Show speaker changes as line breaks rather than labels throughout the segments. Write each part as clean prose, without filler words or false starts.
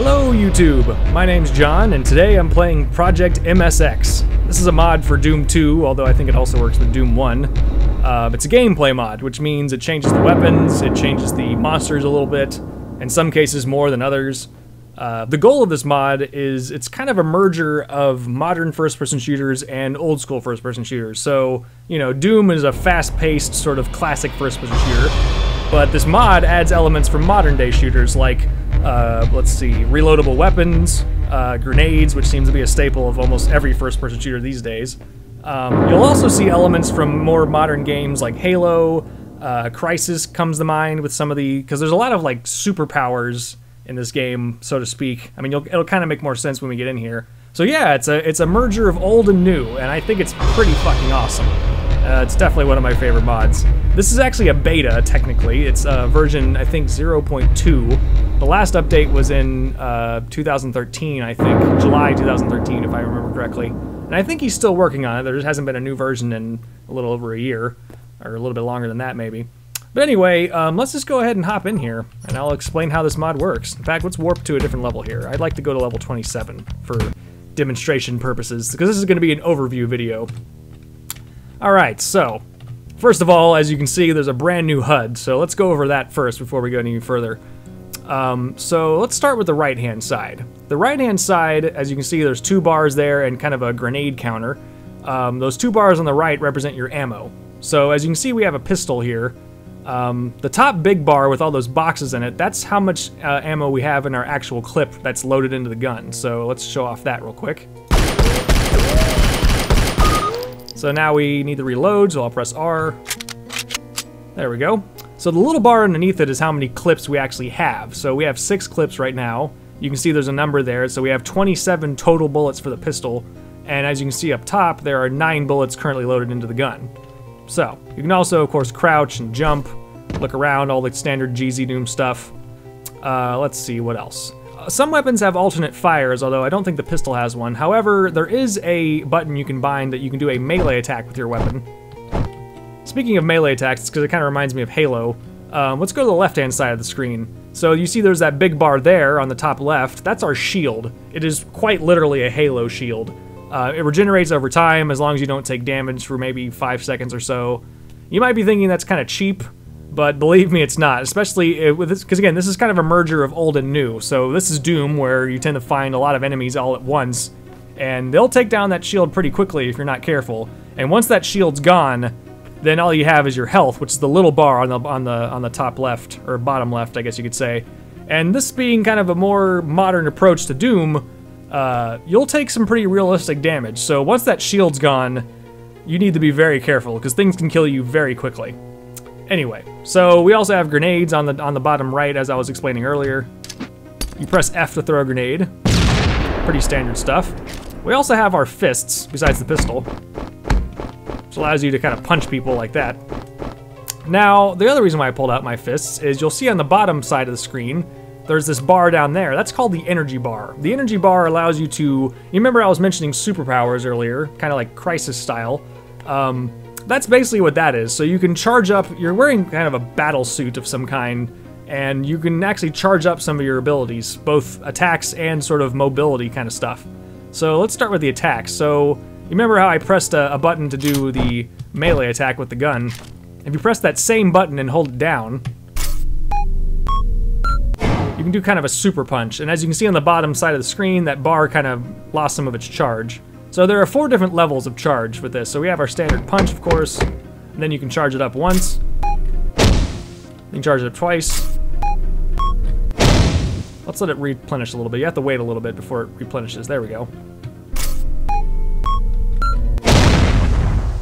Hello YouTube, my name's John and today I'm playing Project MSX. This is a mod for Doom 2, although I think it also works with Doom 1. It's a gameplay mod, which means it changes the weapons, it changes the monsters a little bit, in some cases more than others. The goal of this mod is it's kind of a merger of modern first-person shooters and old-school first-person shooters. So, you know, Doom is a fast-paced sort of classic first-person shooter, but this mod adds elements from modern-day shooters like let's see, reloadable weapons, grenades, which seems to be a staple of almost every first-person shooter these days. You'll also see elements from more modern games like Halo, Crysis comes to mind with some of the, because there's a lot of like superpowers in this game, so to speak. I mean, it'll kind of make more sense when we get in here. So yeah, it's a merger of old and new, and I think it's pretty fucking awesome. It's definitely one of my favorite mods. This is actually a beta, technically. It's version, I think, 0.2. The last update was in 2013, I think. July 2013, if I remember correctly. And I think he's still working on it. There just hasn't been a new version in a little over a year. Or a little bit longer than that, maybe. But anyway, let's just go ahead and hop in here, and I'll explain how this mod works. In fact, let's warp to a different level here. I'd like to go to level 27 for demonstration purposes, because this is going to be an overview video. Alright, so, first of all, as you can see, there's a brand new HUD, so let's go over that first before we go any further. So let's start with the right-hand side. The right-hand side, as you can see, there's two bars there and kind of a grenade counter. Those two bars on the right represent your ammo. So as you can see, we have a pistol here. The top big bar with all those boxes in it, that's how much ammo we have in our actual clip that's loaded into the gun. So let's show off that real quick. So now we need to reload, so I'll press R. There we go. So the little bar underneath it is how many clips we actually have. So we have 6 clips right now. You can see there's a number there, so we have 27 total bullets for the pistol. And as you can see up top, there are 9 bullets currently loaded into the gun. So, you can also, of course, crouch and jump, look around, all the standard GZ Doom stuff. Let's see, what else? Some weapons have alternate fires, although I don't think the pistol has one. However, there is a button you can bind that you can do a melee attack with your weapon. Speaking of melee attacks, because it kind of reminds me of Halo, let's go to the left-hand side of the screen. So you see there's that big bar there on the top left. That's our shield. It is quite literally a Halo shield. It regenerates over time as long as you don't take damage for maybe 5 seconds or so. You might be thinking that's kind of cheap, but believe me, it's not, especially with this, because again, this is kind of a merger of old and new. So this is Doom, where you tend to find a lot of enemies all at once, and they'll take down that shield pretty quickly if you're not careful. And once that shield's gone, then all you have is your health, which is the little bar on the top left, or bottom left, I guess you could say. And this being kind of a more modern approach to Doom, you'll take some pretty realistic damage. So once that shield's gone, you need to be very careful, because things can kill you very quickly. Anyway, so we also have grenades on the bottom right, as I was explaining earlier. You press F to throw a grenade. Pretty standard stuff. We also have our fists, besides the pistol, which allows you to kind of punch people like that. Now, the other reason why I pulled out my fists is you'll see on the bottom side of the screen, there's this bar down there. That's called the energy bar. The energy bar allows you to, you remember I was mentioning superpowers earlier, kind of like Crysis style. That's basically what that is. So you can charge up, you're wearing kind of a battle suit of some kind, and you can actually charge up some of your abilities, both attacks and sort of mobility kind of stuff. So let's start with the attacks. So you remember how I pressed a button to do the melee attack with the gun? If you press that same button and hold it down, you can do kind of a super punch. And as you can see on the bottom side of the screen, that bar kind of lost some of its charge. So there are 4 different levels of charge with this. So we have our standard punch, of course, and then you can charge it up once. You can charge it up twice. Let's let it replenish a little bit. You have to wait a little bit before it replenishes. There we go.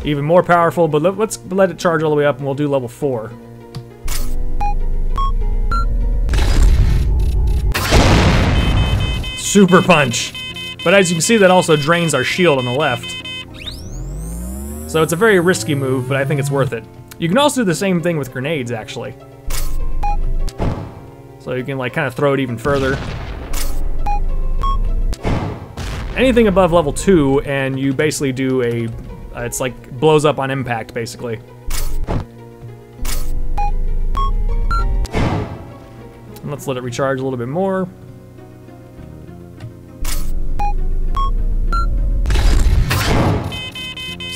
Even more powerful, but let's let it charge all the way up and we'll do level 4. Super punch. But as you can see, that also drains our shield on the left. So it's a very risky move, but I think it's worth it. You can also do the same thing with grenades, actually. So you can like kind of throw it even further. Anything above level 2 and you basically do a, it's like blows up on impact, basically. And let's let it recharge a little bit more.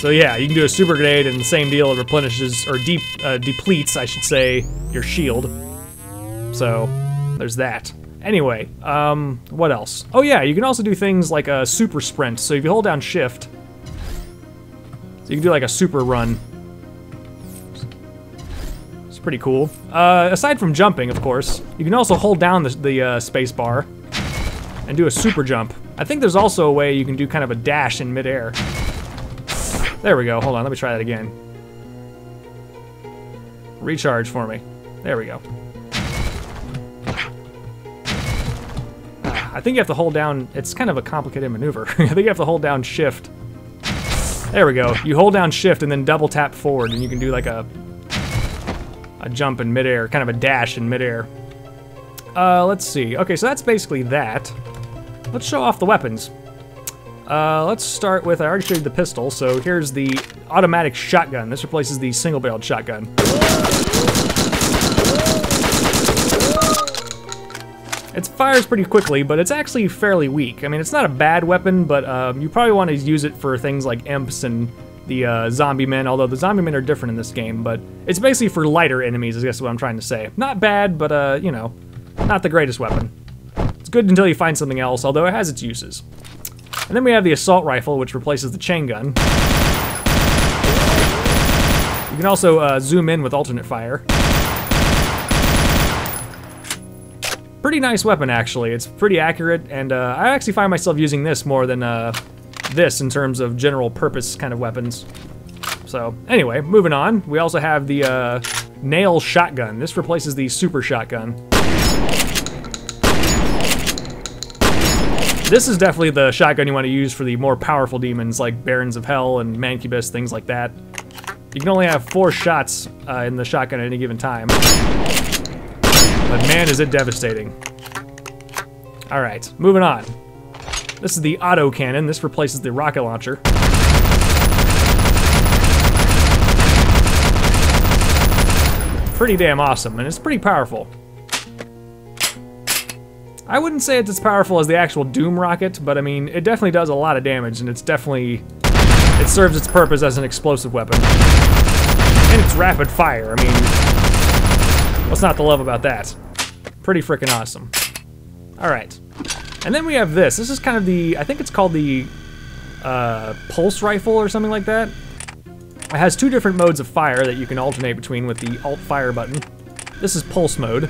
So yeah, you can do a super grenade and the same deal, it replenishes, or depletes, I should say, your shield. So, there's that. Anyway, what else? Oh yeah, you can also do things like a super sprint. So if you hold down shift, so you can do like a super run. It's pretty cool. Aside from jumping, of course, you can also hold down the space bar and do a super jump. I think there's also a way you can do kind of a dash in midair. There we go, hold on, let me try that again. Recharge for me. There we go. I think you have to hold down, it's kind of a complicated maneuver. I think you have to hold down shift. There we go. You hold down shift and then double tap forward and you can do like a jump in midair, kind of a dash in midair. Let's see. Okay, so that's basically that. Let's show off the weapons. Let's start with, I already showed you the pistol, so here's the automatic shotgun. This replaces the single-barreled shotgun. It fires pretty quickly, but it's actually fairly weak. I mean, it's not a bad weapon, but you probably want to use it for things like imps and the zombie men, although the zombie men are different in this game, but it's basically for lighter enemies, I guess what I'm trying to say. Not bad, but, you know, not the greatest weapon. It's good until you find something else, although it has its uses. And then we have the assault rifle, which replaces the chain gun. You can also zoom in with alternate fire. Pretty nice weapon, actually. It's pretty accurate, and I actually find myself using this more than this in terms of general purpose kind of weapons. So, anyway, moving on. We also have the nail shotgun. This replaces the super shotgun. This is definitely the shotgun you want to use for the more powerful demons like Barons of Hell and Mancubus, things like that. You can only have 4 shots in the shotgun at any given time. But man, is it devastating. Alright, moving on. This is the auto cannon. This replaces the rocket launcher. Pretty damn awesome, and it's pretty powerful. I wouldn't say it's as powerful as the actual Doom rocket, but I mean, it definitely does a lot of damage, and it's definitely... it serves its purpose as an explosive weapon. And it's rapid fire, I mean... what's not to love about that? Pretty freaking awesome. Alright. And then we have this. This is kind of the... I think it's called the... pulse rifle or something like that. It has 2 different modes of fire that you can alternate between with the Alt Fire button. This is pulse mode.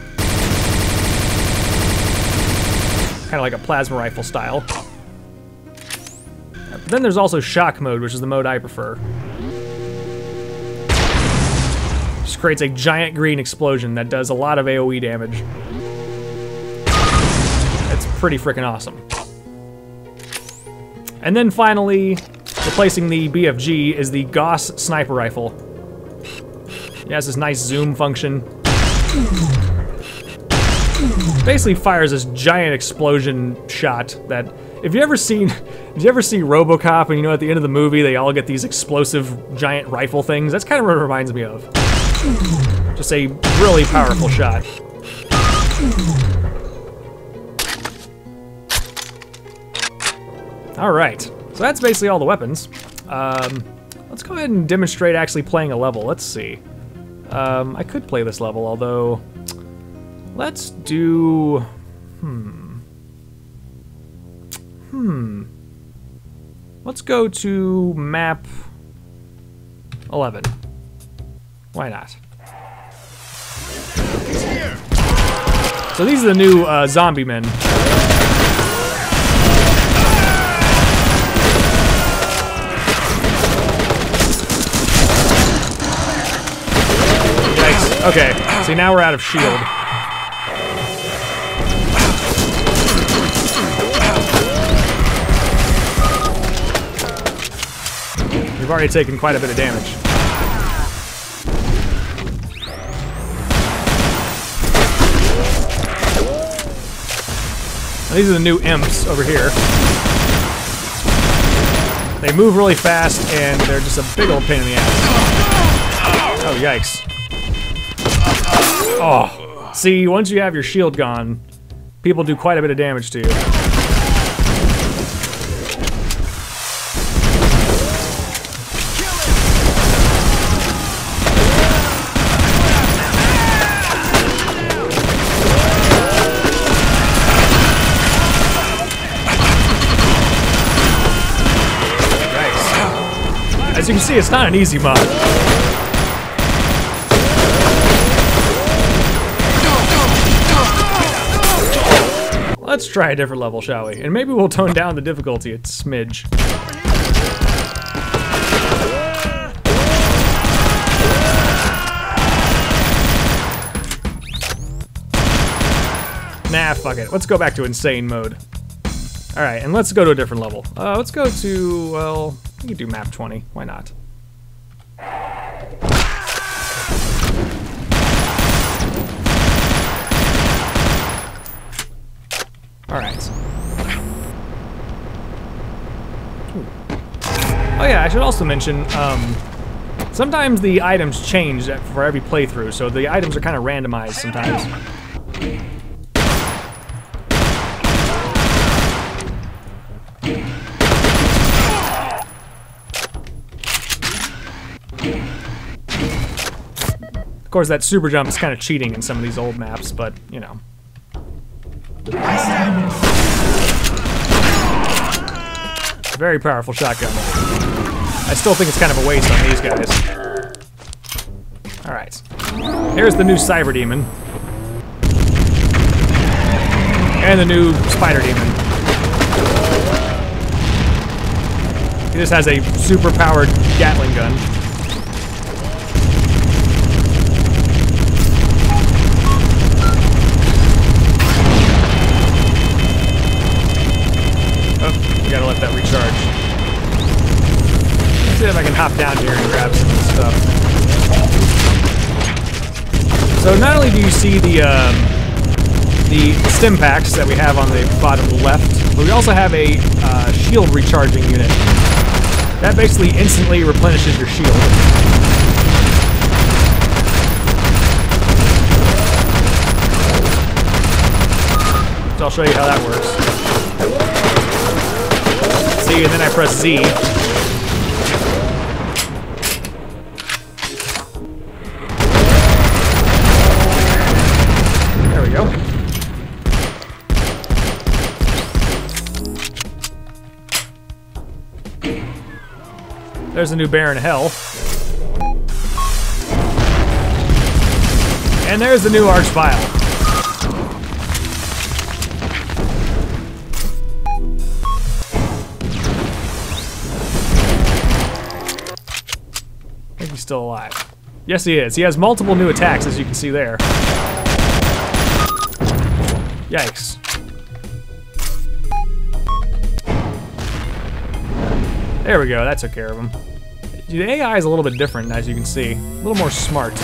Kind of like a plasma rifle style. But then there's also shock mode, which is the mode I prefer. Just creates a giant green explosion that does a lot of AoE damage. It's pretty freaking awesome. And then finally, replacing the BFG is the Gauss sniper rifle. It has this nice zoom function. Basically fires this giant explosion shot that, if you ever see RoboCop and you know at the end of the movie they all get these explosive giant rifle things, that's kind of what it reminds me of. Just a really powerful shot. Alright, so that's basically all the weapons. Let's go ahead and demonstrate actually playing a level. Let's see. I could play this level, although... let's do... Let's go to map 11. Why not? So these are the new zombie men. Yikes. Okay, see now we're out of shield. We've already taken quite a bit of damage. Now, these are the new imps over here. They move really fast, and they're just a big old pain in the ass. Oh, yikes. Oh, see, once you have your shield gone, people do quite a bit of damage to you. As you can see, it's not an easy mod. Let's try a different level, shall we? And maybe we'll tone down the difficulty a smidge. Nah, fuck it. Let's go back to insane mode. Alright, and let's go to a different level. Let's go to, well, we can do map 20. Why not? Alright. Oh yeah, I should also mention, sometimes the items change for every playthrough, so the items are kind of randomized sometimes. Of course, that super jump is kind of cheating in some of these old maps, but, you know. Very powerful shotgun. I still think it's kind of a waste on these guys. Alright. Here's the new Cyber Demon. And the new Spider Demon. He just has a super powered Gatling gun. Gotta let that recharge. Let's see if I can hop down here and grab some of this stuff. So not only do you see the stim packs that we have on the bottom left, but we also have a shield recharging unit. That basically instantly replenishes your shield. So I'll show you how that works. And then I press Z. There we go. There's a new Baron Hell. And there's the new Archvile. Still alive. Yes, he is. He has multiple new attacks, as you can see there. Yikes. There we go. That took care of him. The AI is a little bit different, as you can see. A little more smart.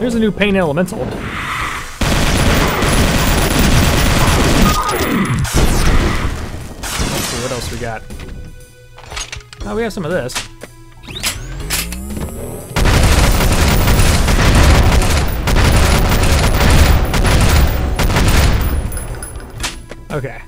Here's a new Pain Elemental. Let's see what else we got. Oh, we have some of this. Okay.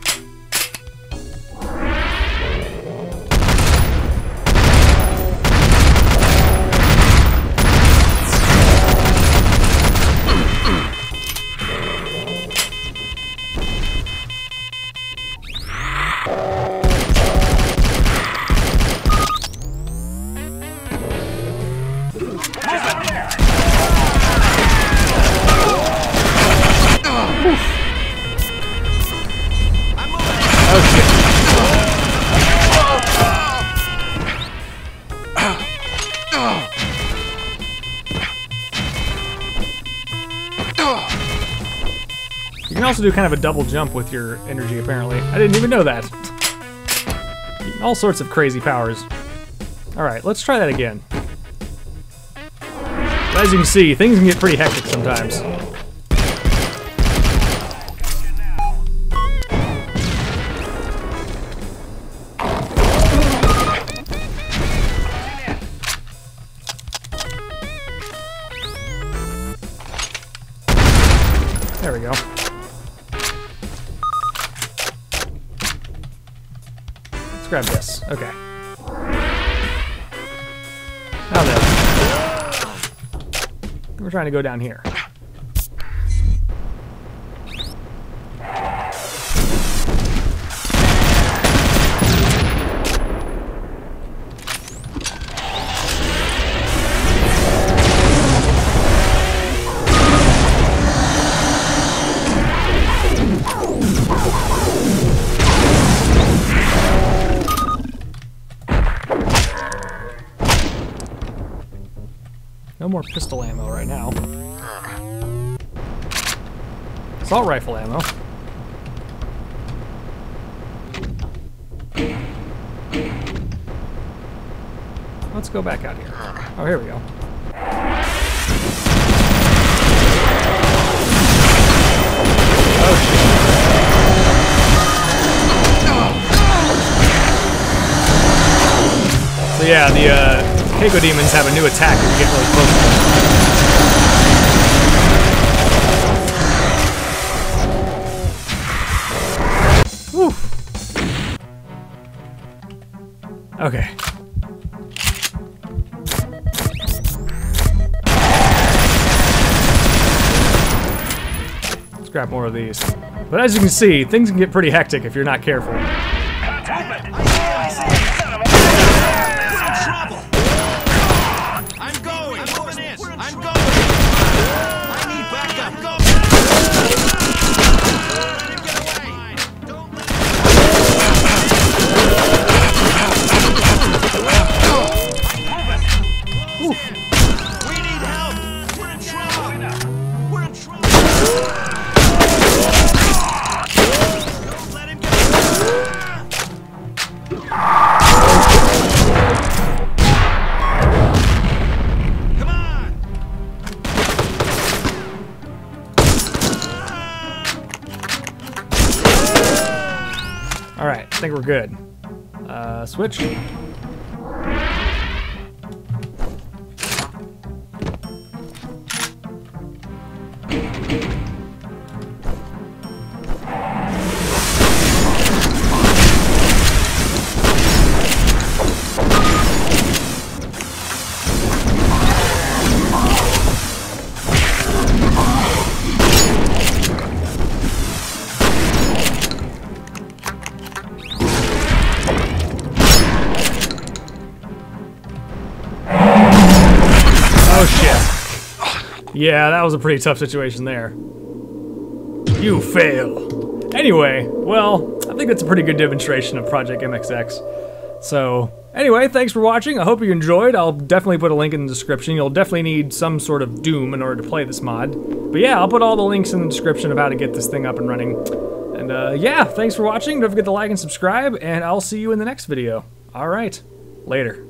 You can also do kind of a double jump with your energy, apparently. I didn't even know that. All sorts of crazy powers. Alright, let's try that again. As you can see, things can get pretty hectic sometimes. There we go. grab this. Okay. Now then. We're trying to go down here. No more pistol ammo right now. Assault rifle ammo. Let's go back out here. Oh, here we go. Oh, shit. So yeah, the Halo demons have a new attack if you get really close to them. Woo. Okay. Let's grab more of these. But as you can see, things can get pretty hectic if you're not careful. Alright, I think we're good. Switch. Oh shit. Yeah, that was a pretty tough situation there. You fail. Anyway, well, I think that's a pretty good demonstration of Project MSX. So, anyway, thanks for watching. I hope you enjoyed. I'll definitely put a link in the description. You'll definitely need some sort of Doom in order to play this mod. But yeah, I'll put all the links in the description of how to get this thing up and running. And yeah, thanks for watching. Don't forget to like and subscribe, and I'll see you in the next video. Alright, later.